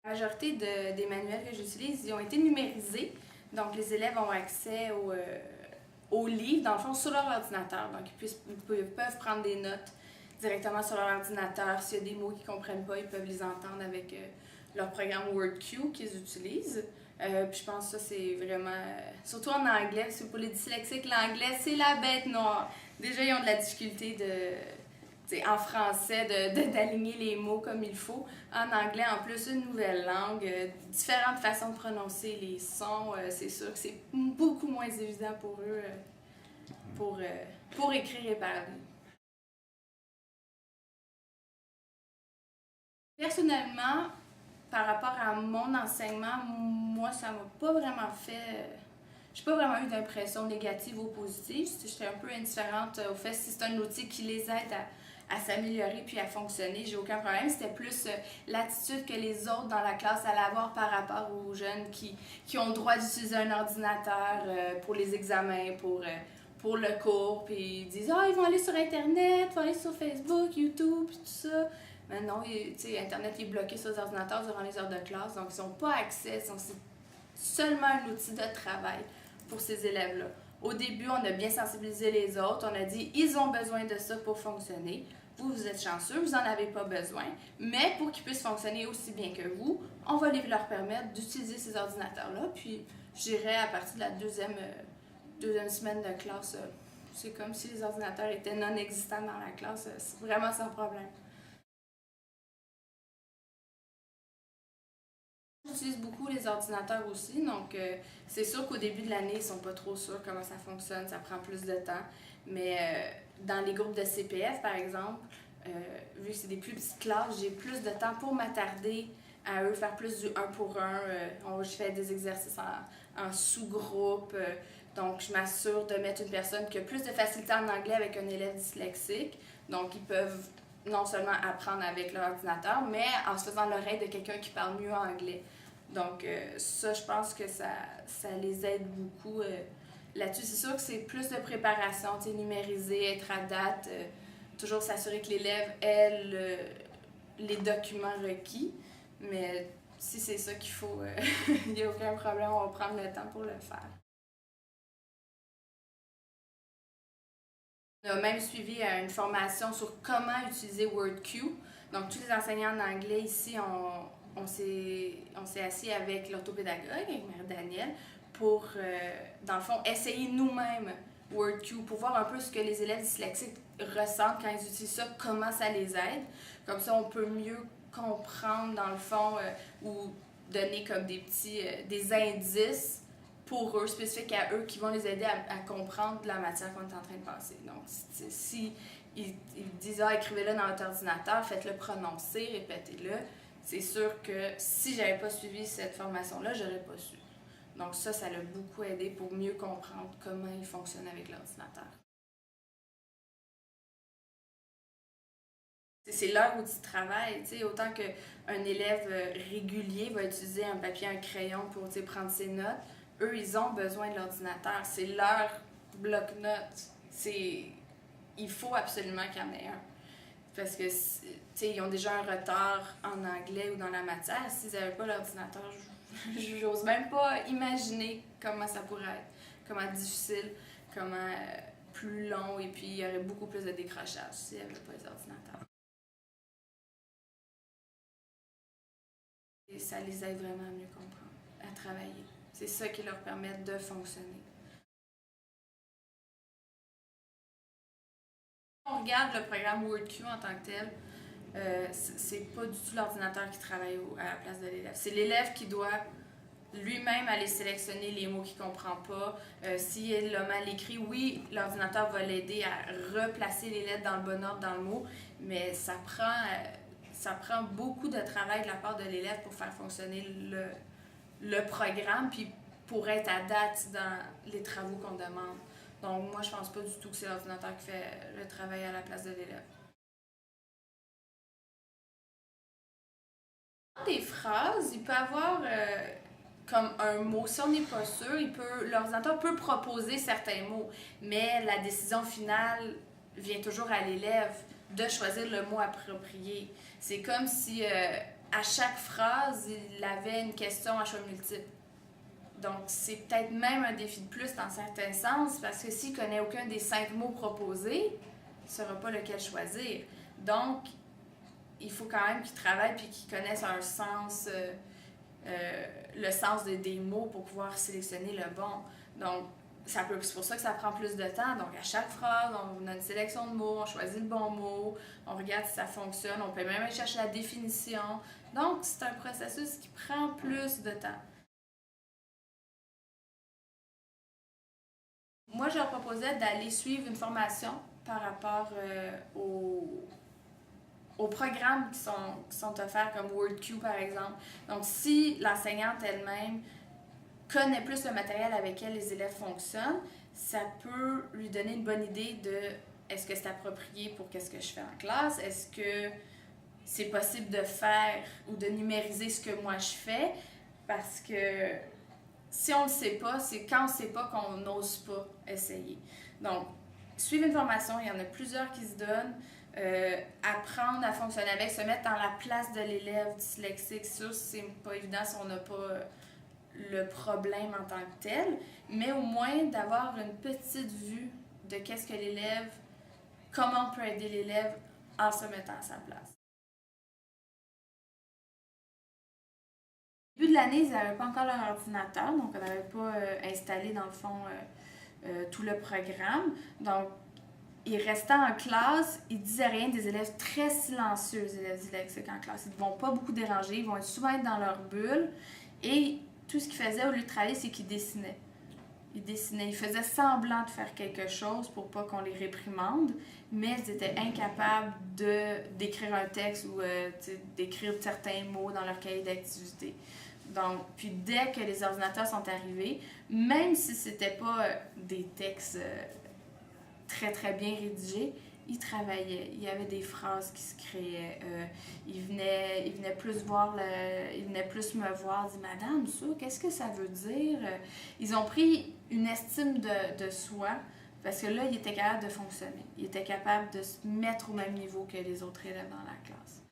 La majorité des manuels que j'utilise, ils ont été numérisés. Donc, les élèves ont accès aux livres, dans le fond, sur leur ordinateur. Donc, ils peuvent prendre des notes directement sur leur ordinateur. S'il y a des mots qu'ils ne comprennent pas, ils peuvent les entendre avec leur programme WordQ qu'ils utilisent. Puis je pense que ça, c'est vraiment... surtout en anglais, parce que pour les dyslexiques, l'anglais, c'est la bête noire. Déjà, ils ont de la difficulté en français, d'aligner les mots comme il faut. En anglais, en plus, une nouvelle langue, différentes façons de prononcer les sons. C'est sûr que c'est beaucoup moins évident pour eux pour écrire et parler. Personnellement, par rapport à mon enseignement, moi, ça m'a pas vraiment fait... j'ai pas vraiment eu d'impression négative ou positive. J'étais un peu indifférente au fait si c'est un outil qui les aide à s'améliorer puis à fonctionner. J'ai aucun problème. C'était plus l'attitude que les autres dans la classe allaient avoir par rapport aux jeunes qui ont le droit d'utiliser un ordinateur pour les examens, pour le cours. Puis ils disent « Ah, ils vont aller sur Internet, ils vont aller sur Facebook, YouTube, puis tout ça. » Mais non, Internet est bloqué sur les ordinateurs durant les heures de classe, donc ils n'ont pas accès, c'est seulement un outil de travail pour ces élèves-là. Au début, on a bien sensibilisé les autres, on a dit ils ont besoin de ça pour fonctionner. Vous êtes chanceux, vous n'en avez pas besoin, mais pour qu'ils puissent fonctionner aussi bien que vous, on va leur permettre d'utiliser ces ordinateurs-là. Puis, je dirais à partir de la deuxième semaine de classe, c'est comme si les ordinateurs étaient non existants dans la classe, c'est vraiment sans problème. J'utilise beaucoup les ordinateurs aussi, donc c'est sûr qu'au début de l'année, ils sont pas trop sûrs comment ça fonctionne, ça prend plus de temps. Mais dans les groupes de CPF, par exemple, vu que c'est des plus petites classes, j'ai plus de temps pour m'attarder à eux, faire plus du 1 pour 1. Je fais des exercices en sous-groupe, donc je m'assure de mettre une personne qui a plus de facilité en anglais avec un élève dyslexique. Donc ils peuvent non seulement apprendre avec leur ordinateur, mais en se faisant l'oreille de quelqu'un qui parle mieux anglais. Donc ça, je pense que ça les aide beaucoup là-dessus. C'est sûr que c'est plus de préparation, numériser, être à date, toujours s'assurer que l'élève ait les documents requis. Mais si c'est ça qu'il faut, il n'y a aucun problème, on va prendre le temps pour le faire. On a même suivi une formation sur comment utiliser WordQ. Donc, tous les enseignants en anglais ici, on s'est assis avec l'orthopédagogue, avec Mère Danielle, pour, dans le fond, essayer nous-mêmes WordQ pour voir un peu ce que les élèves dyslexiques ressentent quand ils utilisent ça, comment ça les aide. Comme ça, on peut mieux comprendre, dans le fond, ou donner comme des indices pour eux, spécifiques à eux, qui vont les aider à comprendre la matière qu'on est en train de passer. Donc, si ils disent « Ah, écrivez-le dans votre ordinateur, faites-le prononcer, répétez-le », c'est sûr que si j'avais pas suivi cette formation-là, j'aurais pas su. Donc ça l'a beaucoup aidé pour mieux comprendre comment il fonctionne avec l'ordinateur. C'est leur outil de travail, autant qu'un élève régulier va utiliser un papier, un crayon pour prendre ses notes. Eux, ils ont besoin de l'ordinateur. C'est leur bloc-notes. Il faut absolument qu'il y en ait un. Parce que, ils ont déjà un retard en anglais ou dans la matière. S'ils n'avaient pas l'ordinateur, j'ose même pas imaginer comment ça pourrait être. Comment difficile, comment plus long, et puis il y aurait beaucoup plus de décrochage s'il n'y avait pas les ordinateurs. Et ça les aide vraiment à mieux comprendre, à travailler. C'est ça qui leur permet de fonctionner. On regarde le programme WordQ en tant que tel, c'est pas du tout l'ordinateur qui travaille à la place de l'élève. C'est l'élève qui doit lui-même aller sélectionner les mots qu'il ne comprend pas. S'il a mal écrit, oui, l'ordinateur va l'aider à replacer les lettres dans le bon ordre dans le mot, mais ça prend beaucoup de travail de la part de l'élève pour faire fonctionner le programme, puis pour être à date dans les travaux qu'on demande. Donc moi, je pense pas du tout que c'est l'ordinateur qui fait le travail à la place de l'élève. Des phrases, il peut avoir comme un mot. Si on n'est pas sûr, l'ordinateur peut proposer certains mots, mais la décision finale vient toujours à l'élève de choisir le mot approprié. C'est comme si à chaque phrase, il avait une question à choix multiple. Donc, c'est peut-être même un défi de plus dans certains sens, parce que s'il ne connaît aucun des 5 mots proposés, il ne saura pas lequel choisir. Donc, il faut quand même qu'il travaille et qu'il connaisse un sens, le sens des mots pour pouvoir sélectionner le bon. Donc, c'est pour ça que ça prend plus de temps. Donc, à chaque phrase, on a une sélection de mots, on choisit le bon mot, on regarde si ça fonctionne, on peut même aller chercher la définition. Donc, c'est un processus qui prend plus de temps. Moi, je leur proposais d'aller suivre une formation par rapport aux programmes qui sont offerts, comme WordQ par exemple. Donc, si l'enseignante elle-même connaît plus le matériel avec lequel les élèves fonctionnent, ça peut lui donner une bonne idée de est-ce que c'est approprié pour qu'est-ce que je fais en classe, est-ce que c'est possible de faire ou de numériser ce que moi je fais, parce que si on ne le sait pas, c'est quand on ne sait pas qu'on n'ose pas essayer. Donc, suivre une formation, il y en a plusieurs qui se donnent. Apprendre à fonctionner avec, se mettre dans la place de l'élève dyslexique, ça, c'est pas évident si on n'a pas le problème en tant que tel, mais au moins d'avoir une petite vue de qu'est-ce que l'élève, comment on peut aider l'élève en se mettant à sa place. Au début de l'année, ils n'avaient pas encore leur ordinateur, donc on n'avait pas installé dans le fond tout le programme. Donc, ils restaient en classe, ils disaient rien, des élèves très silencieux, les élèves dyslexiques en classe. Ils ne vont pas beaucoup déranger, ils vont souvent être dans leur bulle. Et tout ce qu'ils faisaient au lieu de travailler, c'est qu'ils dessinaient. Ils faisaient semblant de faire quelque chose pour pas qu'on les réprimande, mais ils étaient incapables d'écrire un texte ou d'écrire certains mots dans leur cahier d'activité. Donc, puis dès que les ordinateurs sont arrivés, même si c'était pas des textes très très bien rédigés, ils travaillaient. Il y avait des phrases qui se créaient. Ils venaient plus me voir, dire Madame, ça, qu'est-ce que ça veut dire? Ils ont pris une estime de soi parce que là, ils étaient capables de fonctionner. Ils étaient capables de se mettre au même niveau que les autres élèves dans la classe.